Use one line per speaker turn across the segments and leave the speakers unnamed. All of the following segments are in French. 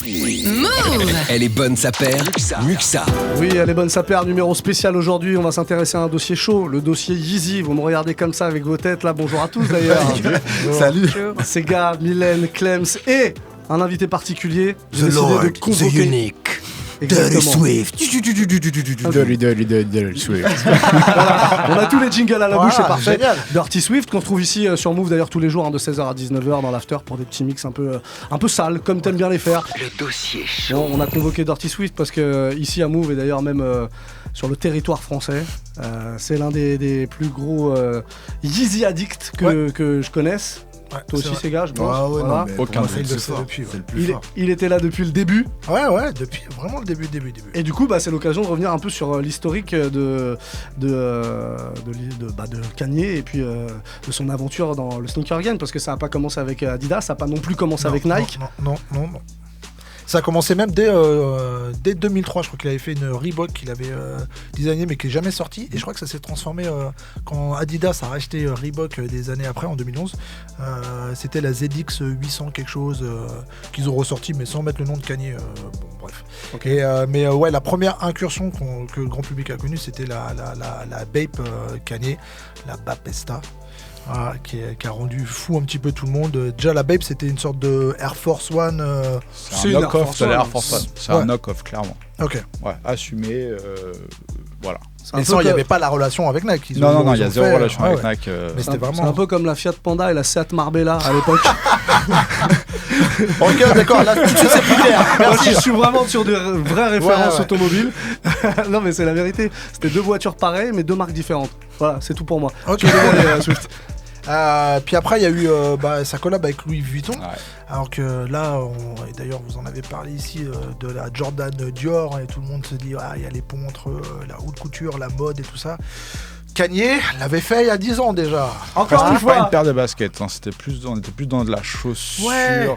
Elle est bonne sa paire, Muxa.
Oui, elle est bonne sa paire, numéro spécial aujourd'hui. On va s'intéresser à un dossier chaud, le dossier Yeezy. Vous me regardez comme ça avec vos têtes là. Bonjour à tous d'ailleurs.
Salut.
C'est Gab, Mylène, Clems et un invité particulier. J'ai décidé
Lord,
de convoquer.
the unique. Dirty Swift.
Dirty Swift.
Voilà, on a tous les jingles à la bouche, c'est parfait.
Génial.
Dirty Swift qu'on retrouve ici sur Move d'ailleurs tous les jours de 16h à 19h dans l'after pour des petits mix un peu sales comme t'aimes bien les faire.
Le dossier chaud.
Bon, on a convoqué Dirty Swift parce que ici à Move et d'ailleurs même sur le territoire français, c'est l'un des plus gros Yeezy addicts que je connaisse.
Ouais,
Toi aussi, c'est gars, je pense.
Ah ouais,
Voilà.
non, mais
Aucun
pour moi,
doute,
il le
c'est
sait
fort.
depuis.
C'est le plus fort.
Il était là depuis le début.
Ouais, depuis vraiment le début.
Et du coup, c'est l'occasion de revenir un peu sur l'historique de Kanye et puis de son aventure dans le sneaker game, parce que ça n'a pas commencé avec Adidas, ça n'a pas non plus commencé avec Nike.
Non. Ça a commencé même dès 2003, je crois qu'il avait fait une Reebok qu'il avait designé mais qui n'est jamais sorti. Et je crois que ça s'est transformé quand Adidas a racheté Reebok des années après, en 2011. C'était la ZX 800 quelque chose qu'ils ont ressorti mais sans mettre le nom de Kanye. Bon, bref. Okay. Mais la première incursion que le grand public a connue, c'était la Bape Kanye, la Bapesta. Voilà, qui a rendu fou un petit peu tout le monde. Déjà la Bape c'était une sorte de Air Force One.
C'est un knock-off de l'Air Force One. C'est un knock-off clairement.
Ok.
Ouais, assumé. Voilà.
Et ça, il n'y avait pas la relation avec Nike.
Non, il y a zéro relation avec Nike.
Mais c'était vraiment.
C'est un peu comme la Fiat Panda et la Seat Marbella à l'époque.
Ok, d'accord, là tout de suite c'est plus clair. Merci.
Moi, je suis vraiment sur de vraies références
Ouais.
automobiles. Non, mais c'est la vérité. C'était deux voitures pareilles, mais deux marques différentes. Voilà, c'est tout pour moi.
Ok.
Swift.
Puis après il y a eu sa collab avec Louis Vuitton.
Ouais.
Alors que là, et d'ailleurs vous en avez parlé ici de la Jordan Dior et tout le monde se dit il y a les ponts entre la haute couture, la mode et tout ça. Kanye l'avait fait il y a 10 ans déjà.
Encore une
C'était pas une
fois.
paire de baskets, hein. On était plus dans de la chaussure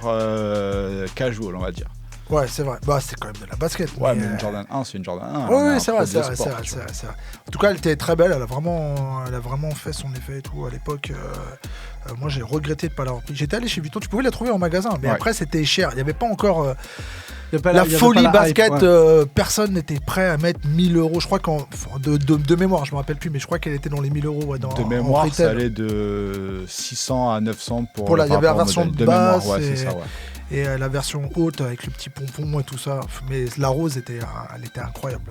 casual, on va dire.
Ouais, c'est vrai. Bah, c'est quand même de la basket.
Ouais, mais une Jordan 1, c'est une Jordan 1.
Oui, c'est vrai. En tout cas, elle était très belle. Elle a vraiment fait son effet et tout à l'époque. Moi, j'ai regretté de ne pas l'avoir pris. J'étais allé chez Vuitton. Tu pouvais la trouver en magasin, mais après, c'était cher. Il n'y avait pas encore la folie basket. Personne n'était prêt à mettre 1000 €. Je crois de mémoire, je me rappelle plus, mais je crois qu'elle était dans les 1000 €. Ouais,
de mémoire, ça allait de 600 à 900 pour
il y avait la version
de
basse.
mémoire, ouais, c'est ça, ouais.
Et la version haute avec le petit pompon et tout ça. Mais la rose elle était incroyable.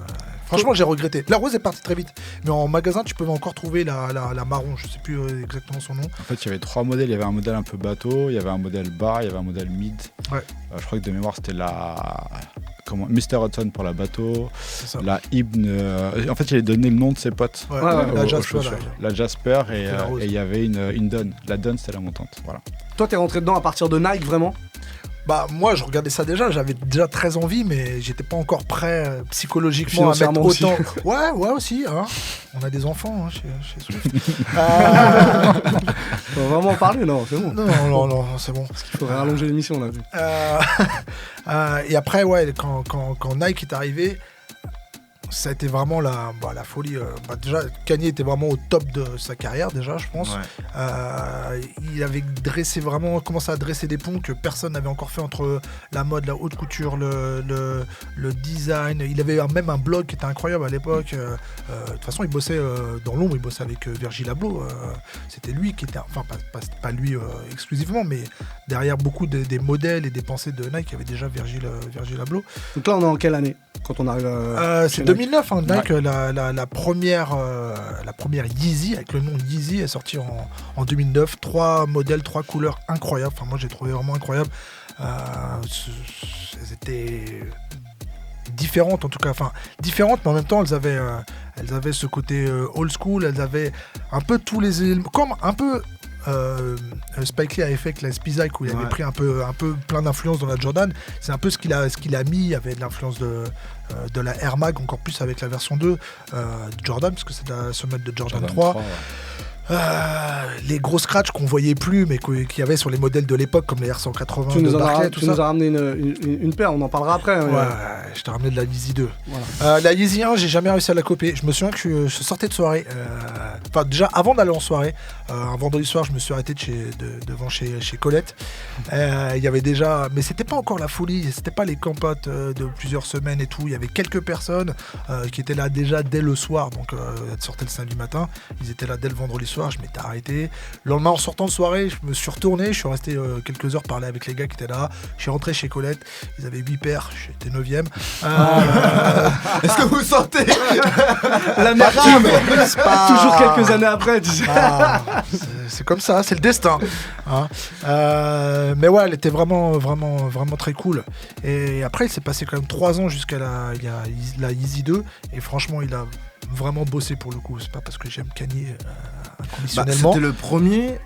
Franchement, j'ai regretté. La rose est partie très vite. Mais en magasin, tu pouvais encore trouver la marron. Je sais plus exactement son nom.
En fait, il y avait 3 modèles. Il y avait un modèle un peu bateau, il y avait un modèle bar, il y avait un modèle mid.
Ouais.
Je crois que de mémoire, c'était Mr. Hudson pour la bateau.
C'est ça.
La Ibn. En fait, il avait donné le nom de ses potes.
Ouais,
la
Jasper.
La Jasper et
la rose.
il y avait une Dunn. La Dunn, c'était la montante. Voilà.
Toi, t'es rentré dedans à partir de Nike, vraiment?
Bah moi je regardais ça déjà, j'avais déjà très envie mais j'étais pas encore prêt psychologiquement à mettre autant. Ouais aussi hein. On a des enfants chez Swift.
On va vraiment en parler, non, c'est bon.
Non, c'est bon.
Parce qu'il faudrait rallonger l'émission là.
Et après quand Nike est arrivé, ça a été vraiment la folie. Déjà, Kanye était vraiment au top de sa carrière, déjà, je pense. Ouais. Il avait commencé à dresser des ponts que personne n'avait encore fait entre la mode, la haute couture, le design. Il avait même un blog qui était incroyable à l'époque. De toute façon, il bossait dans l'ombre, il bossait avec Virgil Abloh. C'était lui qui était, enfin, pas lui exclusivement, mais derrière beaucoup des modèles et des pensées de Nike, il y avait déjà Virgil Abloh.
Donc là, on est en quelle année quand on arrive
c'est 2009, hein, Nike, ouais. la première Yeezy, avec le nom Yeezy, est sortie en 2009. 3 modèles, 3 couleurs incroyables. Enfin, moi, j'ai trouvé vraiment incroyable. Elles étaient différentes, en tout cas. Enfin, différentes, mais en même temps, elles avaient ce côté old school. Elles avaient un peu tous les éléments, comme un peu... Spike Lee avait fait avec la Spizike où il avait pris un peu plein d'influences dans la Jordan. C'est un peu ce qu'il a mis. Il y avait de l'influence de la Air Mag, encore plus avec la version 2 de Jordan, parce que c'est la semelle de Jordan 3. Les gros scratchs qu'on voyait plus, mais qu'il y avait sur les modèles de l'époque, comme les R180
Tu
de
nous
Barclay,
as ramené une paire, on en parlera après.
Ouais, je t'ai ramené de la Yeezy 2.
Voilà.
La Yeezy 1, j'ai jamais réussi à la copier. Je me souviens que je sortais de soirée. Enfin, déjà, avant d'aller en soirée, un vendredi soir, je me suis arrêté devant chez Colette. Il y avait déjà... Mais c'était pas encore la folie, c'était pas les campotes de plusieurs semaines et tout. Il y avait quelques personnes qui étaient là déjà dès le soir. Donc, elles sortaient le samedi matin. Ils étaient là dès le vendredi soir. Je m'étais arrêté. Le lendemain, en sortant de soirée, je me suis retourné. Je suis resté quelques heures parler avec les gars qui étaient là. Je suis rentré chez Colette. Ils avaient 8 paires. J'étais 9ème.
Est-ce que vous sentez
La merde toujours quelques années après, tu sais.
C'est comme ça, c'est le destin. Hein. Mais ouais, elle était vraiment très cool. Et après, il s'est passé quand même 3 ans jusqu'à la Yeezy 2. Et franchement, il a vraiment bossé pour le coup. C'est pas parce que j'aime Kanye inconditionnellement.
C'était le premier,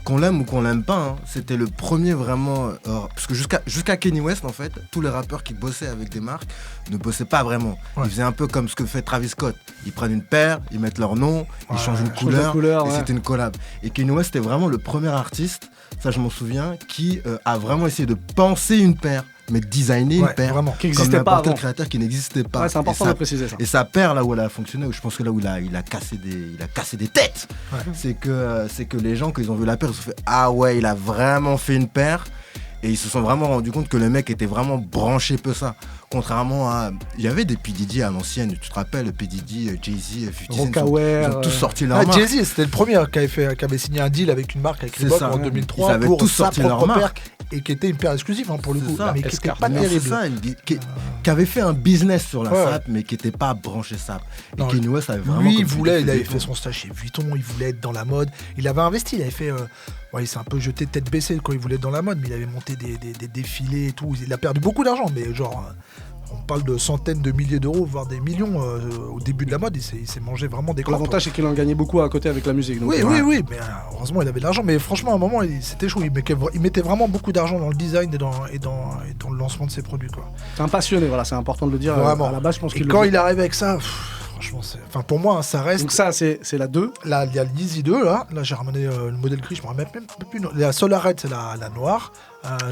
qu'on l'aime ou qu'on l'aime pas, hein, c'était le premier vraiment. Parce que jusqu'à Kanye West, en fait, tous les rappeurs qui bossaient avec des marques ne bossaient pas vraiment. Ouais. Ils faisaient un peu comme ce que fait Travis Scott. Ils prennent une paire, ils mettent leur nom, ils changent une couleur et c'était une collab. Et Kanye West, c'était vraiment le premier artiste, ça je m'en souviens, qui a vraiment essayé de penser une paire, mais designer une paire
vraiment.
Qui n'existait pas avant.
Un créateur qui n'existait pas.
Ouais, c'est important de préciser ça.
Et sa paire, là où elle a fonctionné, je pense que là où il a cassé des têtes, c'est que les gens, quand ils ont vu la paire, ils se sont fait « Ah ouais, il a vraiment fait une paire ». Et ils se sont vraiment rendus compte que le mec était vraiment branché peu ça. Contrairement à... Il y avait des P. Diddy à l'ancienne, tu te rappelles, P. Diddy, Jay-Z, 50 Cent, ils ont tous sorti leur marque.
Jay-Z, c'était le premier qui avait signé un deal avec une marque, avec Reebok en 2003 pour
tous
sa
sorti
propre
leur
paire, et qui était une paire exclusive pour le coup, mais qui était pas terrible.
Qui avait fait un business sur la SAP, mais qui n'était pas branché SAP. Et Kanye West avait vraiment...
Lui, il avait fait son stage chez Vuitton, il voulait être dans la mode. Il avait investi, il avait fait... il s'est un peu jeté tête baissée quand il voulait être dans la mode, mais il avait monté des défilés et tout. Il a perdu beaucoup d'argent, mais genre... On parle de centaines de milliers d'euros, voire des millions au début de la mode. Il s'est mangé vraiment des crampes.
L'avantage, c'est qu'il en gagnait beaucoup à côté avec la musique. Donc
oui, mais heureusement, il avait de l'argent. Mais franchement, à un moment, c'était chaud. Il mettait vraiment beaucoup d'argent dans le design et dans le lancement de ses produits, quoi.
C'est un passionné, voilà, c'est important de le dire.
Vraiment.
À la base, je pense qu'il
quand il arrive avec ça... Franchement, pour moi, ça reste.
Donc, ça, c'est la 2.
Là, il y a le Yeezy 2. Là j'ai ramené le modèle gris, je me rappelle même plus. La Solar Red, c'est la noire.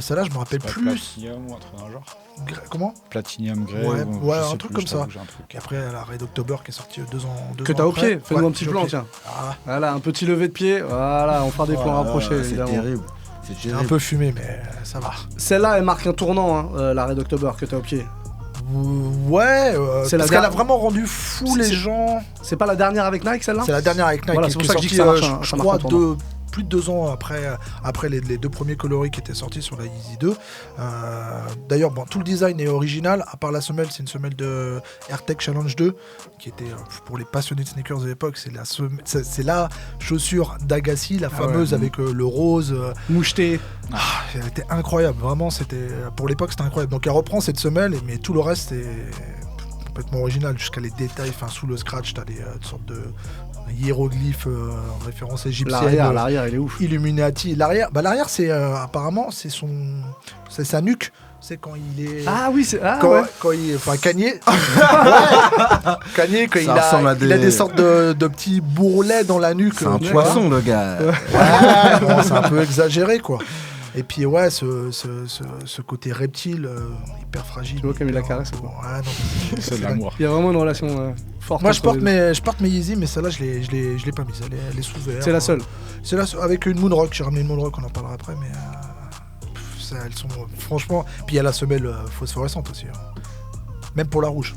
Celle-là, je me rappelle plus.
Platinum ou un truc dans le genre.
Comment
Platinum Grey.
Ouais, un truc comme ça. Et après, la Red October qui est sortie 2 ans.
Que t'as au pied. Fais-nous un petit plan, tiens. Voilà, un petit lever de pied. Voilà, on fera des plans rapprochés, évidemment.
C'est terrible.
C'est un peu fumé, mais ça va.
Celle-là, elle marque un tournant, la Red October que t'as au pied.
Ouais, parce qu'elle a vraiment rendu fou les gens.
C'est pas la dernière avec Nike, celle-là ?
C'est la dernière avec Nike.
Voilà, c'est pour ça que je dis que ça marche.
Je crois plus de 2 ans après les 2 premiers coloris qui étaient sortis sur la Yeezy 2. D'ailleurs, tout le design est original, à part la semelle, c'est une semelle de AirTech Challenge 2, qui était, pour les passionnés de sneakers de l'époque, c'est la chaussure d'Agassi, la fameuse avec le rose.
Moucheté.
Elle était incroyable, vraiment, pour l'époque, c'était incroyable. Donc elle reprend cette semelle, mais tout le reste, c'est complètement original, jusqu'à les détails, sous le scratch, t'as des sortes de hiéroglyphes en référence égyptienne.
L'arrière, il est ouf.
Illuminati. L'arrière, c'est apparemment c'est sa nuque. C'est quand il est.
Ah oui, c'est.
Quand il. Enfin, Kanye. Kanye, quand il a des sortes de petits bourrelets dans la nuque.
C'est un poisson, le gars.
C'est un peu exagéré, quoi. Et puis ce côté reptile hyper fragile.
Tu vois comme il la caresse, quoi.
C'est de l'amour.
Il y a vraiment une relation forte.
Moi je porte mes Yeezy, mais celle-là je l'ai pas mise, elle est sous verre.
C'est la seule.
C'est la seule, avec une Moonrock, j'ai ramené une Moonrock, on en parlera après, mais elles sont franchement. Puis il y a la semelle phosphorescente aussi. Même pour la rouge.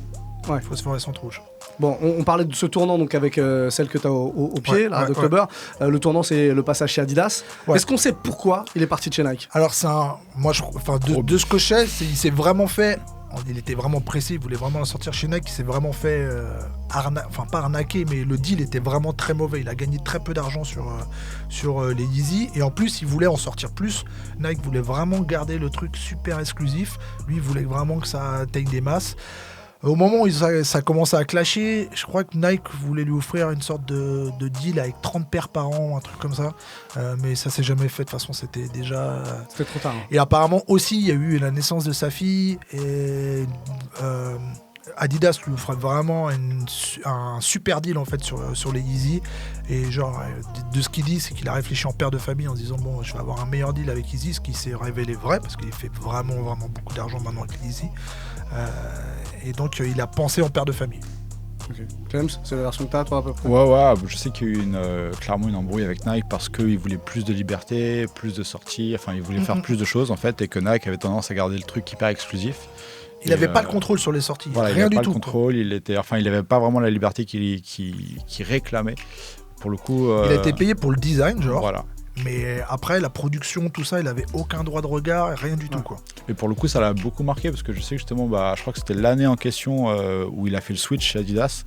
Ouais. Phosphorescente rouge.
Bon, on parlait de ce tournant donc avec celle que tu as au pied, la Red October. Le tournant, c'est le passage chez Adidas. Ouais. Est-ce qu'on sait pourquoi il est parti de chez Nike ?
Alors, de ce que je sais, il s'est vraiment fait. Il était vraiment pressé, il voulait vraiment la sortir chez Nike. Il s'est vraiment fait pas arnaquer, mais le deal était vraiment très mauvais. Il a gagné très peu d'argent sur les Yeezy. Et en plus, il voulait en sortir plus. Nike voulait vraiment garder le truc super exclusif. Lui, il voulait vraiment que ça atteigne des masses. Au moment où ça commençait à clasher, je crois que Nike voulait lui offrir une sorte de deal avec 30 paires par an, un truc comme ça. Mais ça s'est jamais fait, de toute façon, c'était déjà...
C'était trop tard.
Et apparemment aussi, il y a eu la naissance de sa fille et Adidas lui ferait vraiment un super deal en fait sur les Yeezy. Et genre, de ce qu'il dit, c'est qu'il a réfléchi en père de famille en se disant bon, je vais avoir un meilleur deal avec Yeezy, ce qui s'est révélé vrai parce qu'il fait vraiment beaucoup d'argent maintenant avec Yeezy. Et donc il a pensé en père de famille.
Okay. James, c'est la version que t'as toi à peu près?
Ouais, je sais qu'il y a eu clairement une embrouille avec Nike parce qu'il voulait plus de liberté, plus de sorties, enfin il voulait faire plus de choses en fait, et que Nike avait tendance à garder le truc hyper exclusif.
Il n'avait pas le contrôle sur les sorties,
voilà,
rien du tout.
Il n'avait pas le contrôle, il n'avait pas vraiment la liberté qu'il réclamait. Pour le coup,
il a été payé pour le design, genre.
Voilà.
Mais après, la production, tout ça, il avait aucun droit de regard, rien du tout, quoi.
Et pour le coup, ça l'a beaucoup marqué parce que je sais que justement, je crois que c'était l'année en question où il a fait le switch chez Adidas.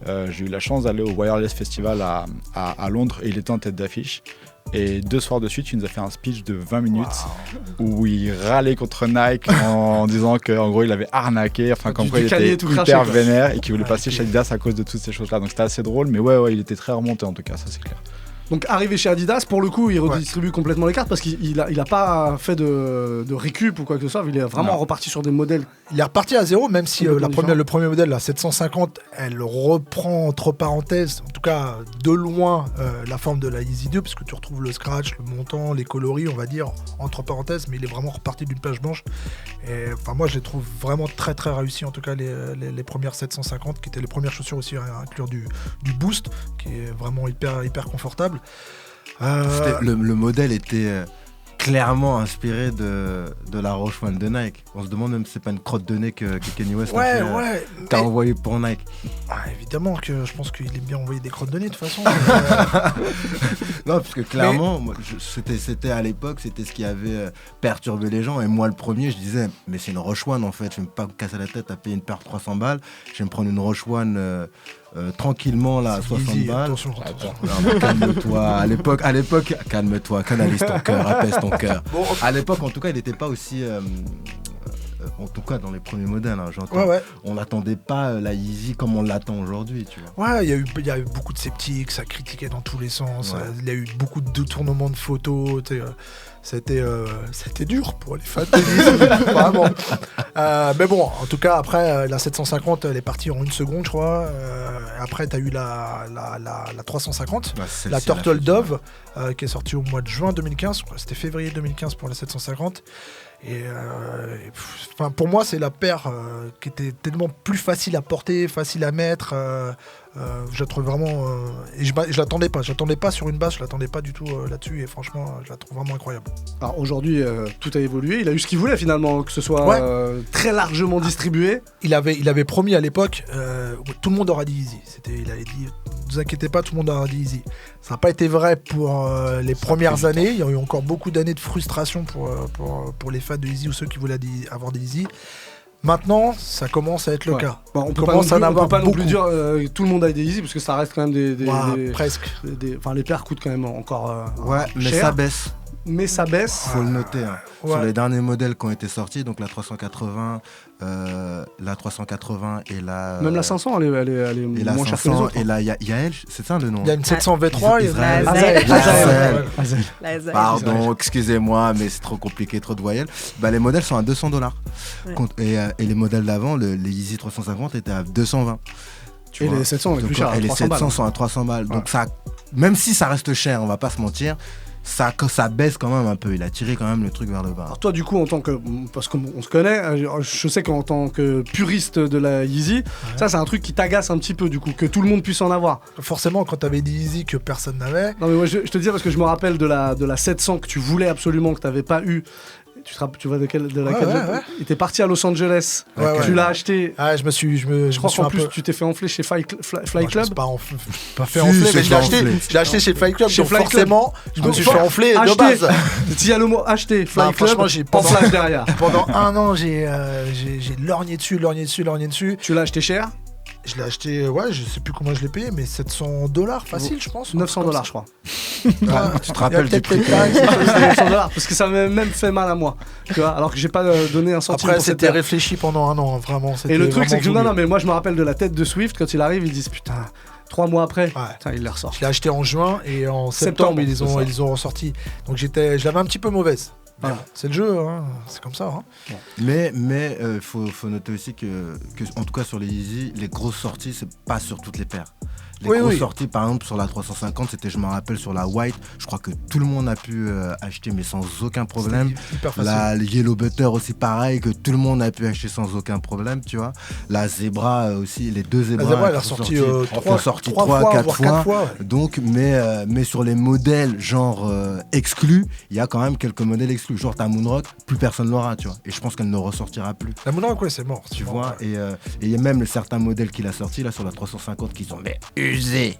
J'ai eu la chance d'aller au Wireless Festival à Londres et il était en tête d'affiche. Et 2 soirs de suite, il nous a fait un speech de 20 minutes où il râlait contre Nike en disant qu'en gros il avait arnaqué, enfin qu'en gros il était hyper vénère et qu'il voulait passer chez Adidas à cause de toutes ces choses-là. Donc c'était assez drôle, mais ouais, il était très remonté en tout cas, ça c'est clair.
Donc arrivé chez Adidas, pour le coup, il redistribue complètement les cartes parce qu'il a pas fait de récup ou quoi que ce soit. Il est vraiment reparti sur des modèles.
Il est reparti à zéro, même si le premier modèle, la 750, elle reprend entre parenthèses, en tout cas de loin, la forme de la Yeezy 2, parce que tu retrouves le scratch, le montant, les coloris, on va dire, entre parenthèses, mais il est vraiment reparti d'une page blanche. Et enfin, moi, je les trouve vraiment très très réussis, en tout cas les premières 750, qui étaient les premières chaussures aussi à inclure du Boost, qui est vraiment hyper confortable.
Le modèle était clairement inspiré de la Roche One de Nike. On se demande même si c'est pas une crotte de nez que Kanye West t'a envoyé pour Nike.
Évidemment que je pense qu'il aime bien envoyer des crottes de nez de toute façon.
Non, parce que clairement, c'était à l'époque, c'était ce qui avait perturbé les gens. Et moi, le premier, je disais, mais c'est une Roche One en fait. Je vais pas me casser la tête à payer une paire de 300 balles. Je vais me prendre une Roche One tranquillement là, à 60 balles.
Attention.
Non, calme-toi. À l'époque, calme-toi, canalise ton cœur, apaise ton cœur. Bon, à l'époque, en tout cas, il n'était pas aussi. En tout cas, dans les premiers modèles, j'entends. On n'attendait pas la Yeezy comme on l'attend aujourd'hui, tu vois.
Ouais, il y a eu beaucoup de sceptiques, ça critiquait dans tous les sens. Il y a eu beaucoup de détournements de photos. C'était dur pour les fans de Yeezy, vraiment. Mais bon, en tout cas, après, la 750, elle est partie en 1 seconde, je crois. Après, tu as eu la 350, la Turtle Dove, qui est sortie au mois de juin 2015. C'était février 2015 pour la 750. Et pour moi, c'est la paire qui était tellement plus facile à porter, facile à mettre. Je la trouve vraiment. Et je l'attendais pas. J'attendais pas sur une base, je l'attendais pas du tout là-dessus. Et franchement, je la trouve vraiment incroyable.
Alors aujourd'hui, tout a évolué. Il a eu ce qu'il voulait finalement, que ce soit très largement distribué.
Il avait promis à l'époque, tout le monde aura dit Yeezy. Il avait dit, ne vous inquiétez pas, tout le monde aura dit Yeezy. Ça n'a pas été vrai pour les premières années. Il y a eu encore beaucoup d'années de frustration pour les fans de Yeezy ou ceux qui voulaient avoir des Yeezy. Maintenant, ça commence à être le cas.
Bon, on peut pas non plus dire tout le monde a des Yeezy parce que ça reste quand même
presque.
Enfin, les paires coûtent quand même encore
mais
cher.
ça baisse.
Mais ça baisse.
Faut le noter. Sur les derniers modèles qui ont été sortis, donc la 380, la 380 et la.
Même la 500, elle est moins chère que les autres.
Et la Yael, c'est ça le nom?
Il y a une 700 V3.
Azel. Pardon, excusez-moi, mais c'est trop compliqué, trop de voyelles. Les modèles sont à $200. Ouais. Et les modèles d'avant, les Yeezy 350 étaient à 220.
Et les 700 sont plus chers.
Et les 700 sont à 300 balles. Donc ça, même si ça reste cher, on va pas se mentir. Ça baisse quand même un peu, il a tiré quand même le truc vers le bas.
Alors toi du coup parce qu'on se connaît, je sais qu'en tant que puriste de la Yeezy, ça c'est un truc qui t'agace un petit peu du coup, que tout le monde puisse en avoir.
Forcément quand t'avais des Yeezy que personne n'avait.
Non mais moi je te dis parce que je me rappelle de la 700 que tu voulais absolument, que t'avais pas eu. Tu vois de laquelle il était parti à Los Angeles. Tu l'as acheté.
Je
crois qu'en plus tu t'es fait enfler chez Fly Club.
Pas fait enfler, mais je l'ai acheté chez Fly Club. Donc forcément, je me suis fait enfler de base.
S'il y a le mot acheter Fly Club, en flash derrière.
Pendant 1 an, j'ai lorgné dessus.
Tu l'as acheté cher?
Je l'ai acheté, je sais plus comment je l'ai payé, mais $700 facile, je pense.
$900, je crois.
Tu te rappelles du prix?
$900, parce que ça m'a même fait mal à moi. Tu vois, alors que j'ai pas donné un centime.
Après, c'était réfléchi pendant 1 an, vraiment.
Et le truc, c'est que non, mais moi, je me rappelle de la tête de Swift quand il arrive, ils disent putain. 3 mois après, il les ressort.
Je l'ai acheté en juin et en septembre ils ont ressorti. Donc je l'avais un petit peu mauvaise.
Voilà.
C'est le jeu, hein. C'est comme ça. Hein.
Mais faut noter aussi que, en tout cas sur les Yeezy, les grosses sorties, c'est pas sur toutes les paires. Les grosses sorties, par exemple, sur la 350, c'était, je me rappelle, sur la White, je crois que tout le monde a pu acheter, mais sans aucun problème.
Hyper facile.
La Yellow Butter aussi, pareil, que tout le monde a pu acheter sans aucun problème, tu vois. La Zebra aussi, les deux Zebras.
La Zebra, elle a sorti
3, 4 fois.
Ouais.
Donc, mais sur les modèles genre exclus, il y a quand même quelques modèles exclus. Genre ta Moonrock, plus personne l'aura, tu vois. Et je pense qu'elle ne ressortira plus.
La Moonrock, ouais, c'est mort.
Tu vois, et il y a même certains modèles qu'il a sortis là sur la 350 qui sont usés.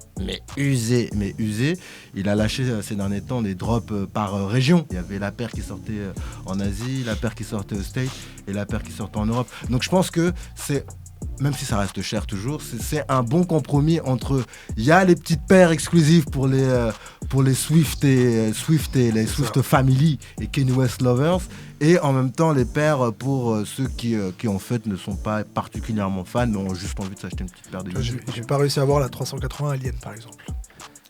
Il a lâché ces derniers temps des drops par région. Il y avait la paire qui sortait en Asie, la paire qui sortait aux States et la paire qui sortait en Europe. Donc je pense que c'est, même si ça reste cher toujours, c'est un bon compromis entre, il y a les petites paires exclusives pour les Swift et les Swift Family et Kanye West Lovers, et en même temps les paires pour ceux qui en fait ne sont pas particulièrement fans mais ont juste envie de s'acheter une petite paire de Yeezy.
J'ai pas réussi à avoir la 380 Alien par exemple.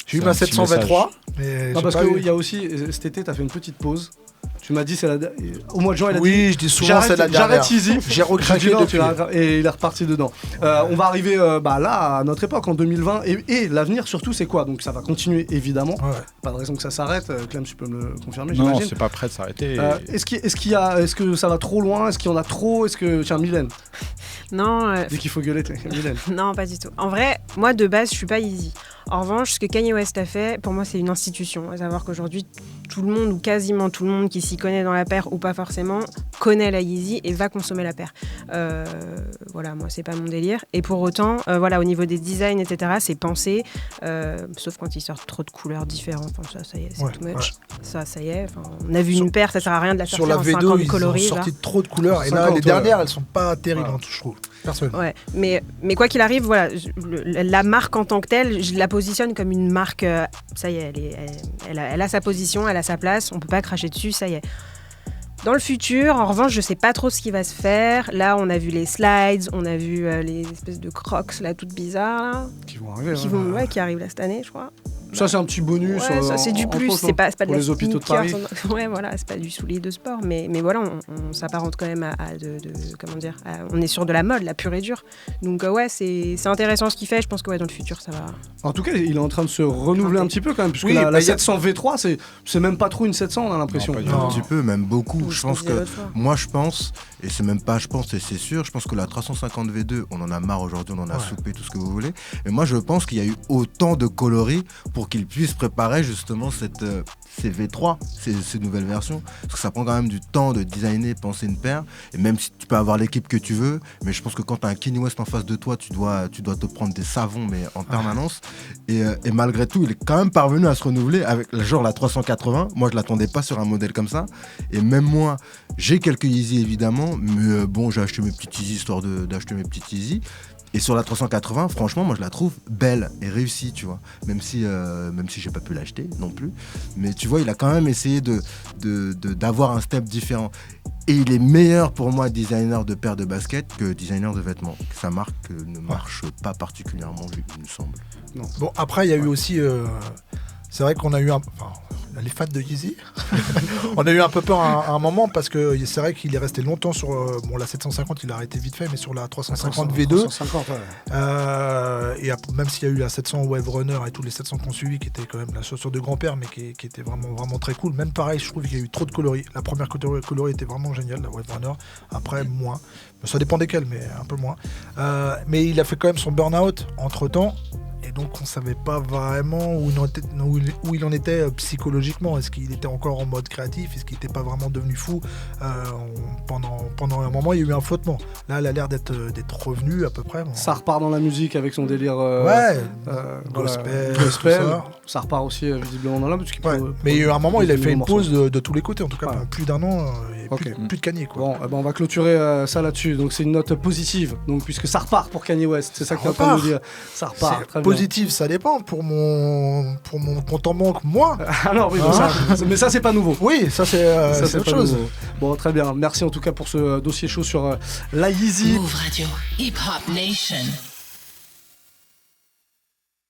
J'ai eu
C'est
ma
un petit
723, mais
Non,
j'ai
parce
pas eu.
qu'il y a aussi, cet été, tu as fait une petite pause. Tu m'as dit, au mois de juin, il a dit.
Oui, je dis souvent c'est la dernière.
J'arrête Yeezy.
J'ai recraqué
Non,
depuis.
et il est reparti dedans. On va arriver là, à notre époque, en 2020. Et l'avenir, surtout, c'est quoi? Donc ça va continuer, évidemment.
Ouais.
Pas de raison que ça s'arrête. Clem, tu peux me le confirmer,
Non,
j'imagine.
c'est pas prêt de s'arrêter.
Est-ce que ça va trop loin? Est-ce qu'il y en a trop? Tiens, Mylène,
Non,
dès qu'il faut gueuler, Mylène.
non, pas du tout. En vrai, moi de base, je suis pas Yeezy. En revanche, ce que Kanye West a fait, pour moi, c'est une institution. À savoir qu'aujourd'hui, tout le monde, ou quasiment tout le monde qui s'y connaît dans la paire, ou pas forcément, connaît la Yeezy et va consommer la paire. Voilà, moi, c'est pas mon délire. Et pour autant, voilà, au niveau des designs, etc., c'est pensé, sauf quand ils sortent trop de couleurs différentes. Enfin, ça y est, c'est
Ouais,
too much.
ouais.
Ça y est. On a vu une paire, ça sert à rien de la
Sur
sortir
la
en
V2,
50
ils ont
coloris.
sorti trop de couleurs. Et là,
50,
les dernières, elles sont pas terribles,
Ouais.
je trouve. Personnellement.
Ouais, mais quoi qu'il arrive, voilà, la marque en tant que telle, je la positionne comme une marque. Ça y est, elle a sa position, elle a sa place. On peut pas cracher dessus, ça y est. Dans le futur, en revanche, je sais pas trop ce qui va se faire. Là, on a vu les slides, on a vu les espèces de crocs là, toutes bizarres, là,
Qui vont arriver.
qui arrivent là cette année, je crois.
Ça, c'est un petit bonus.
Ouais, ça c'est du plus, c'est pas de
pour
la
les hôpitaux de
sneakers,
Paris.
ouais, voilà, c'est pas du soulier de sport, mais voilà, on s'apparente quand même à comment dire, on est sur de la mode, la pure et dure. Donc ouais, c'est intéressant ce qu'il fait. Je pense que ouais, dans le futur, ça va.
En tout cas, il est en train de se renouveler un petit peu quand même, puisque
Oui,
la
bah,
700 V3, c'est même pas trop une 700, on a l'impression.
Non, pas du
Un
tout.
petit peu, même beaucoup.
Tout
Je
ce
pense
qu'on disait
que,
l'autre fois.
moi je pense, et c'est même pas je pense, et c'est sûr, je pense que la 350 V2, on en a marre aujourd'hui, on en a soupé, tout ce que vous voulez. Mais moi je pense qu'il y a eu autant de coloris pour qu'ils puissent préparer justement ces V3, ces nouvelles versions. Parce que ça prend quand même du temps de designer, penser une paire. Et même si tu peux avoir l'équipe que tu veux, mais je pense que quand tu as un Kanye West en face de toi, tu dois te prendre des savons, mais en permanence. Et malgré tout, il est quand même parvenu à se renouveler avec genre la 380. Moi, je l'attendais pas sur un modèle comme ça. Et même moi, j'ai quelques Yeezy évidemment, mais bon, j'ai acheté mes petites Yeezy histoire d'acheter mes petites Yeezy. Et sur la 380, franchement, moi je la trouve belle et réussie, tu vois. Même si j'ai pas pu l'acheter non plus. Mais tu vois, il a quand même essayé d'avoir un step différent. Et il est meilleur pour moi designer de paires de baskets que designer de vêtements. Sa marque ne marche pas particulièrement, il me semble.
Bon, après, il y a eu aussi. C'est vrai qu'on a eu les fans de Yeezy, on a eu un peu peur à un moment parce que c'est vrai qu'il est resté longtemps sur la 750, il a arrêté vite fait, mais sur la 350 V2.
350, ouais.
Et même s'il y a eu la 700 Wave Runner et tous les 700 qu'on suivi qui étaient quand même la chaussure de grand-père, mais qui était vraiment, vraiment très cool. Même pareil, je trouve qu'il y a eu trop de coloris. La première coloris était vraiment géniale, la Wave Runner. Après, moins. Ça dépend desquels, mais un peu moins. Mais il a fait quand même son burn-out entre-temps. Et donc on savait pas vraiment où il en était psychologiquement. Est-ce qu'il était encore en mode créatif? Est-ce qu'il n'était pas vraiment devenu fou? Pendant un moment, il y a eu un flottement. Là, il a l'air d'être revenu à peu près. Bon.
Ça repart dans la musique avec son délire
gospel,
gospel.
tout ça.
Ça repart aussi visiblement dans là. Parce qu'il
Mais il y a eu un moment, il a fait une
morceaux.
pause de tous les côtés. En tout cas, pendant plus d'un an, il n'y avait
Ok.
plus de Kanye. Quoi.
Bon, on va clôturer ça là-dessus. Donc c'est une note positive. Donc puisque ça repart pour Kanye West, c'est ça que tu es en train de nous dire. Ça repart.
C'est
Très bien.
positif, ça dépend. Pour mon compte en banque, moi.
Ah non, oui, mais ça c'est pas nouveau.
Oui, ça c'est
Ça,
autre
pas
chose.
nouveau. Bon, très bien. Merci en tout cas pour ce dossier chaud sur la Yeezy.
Move Radio, Hip Hop Nation.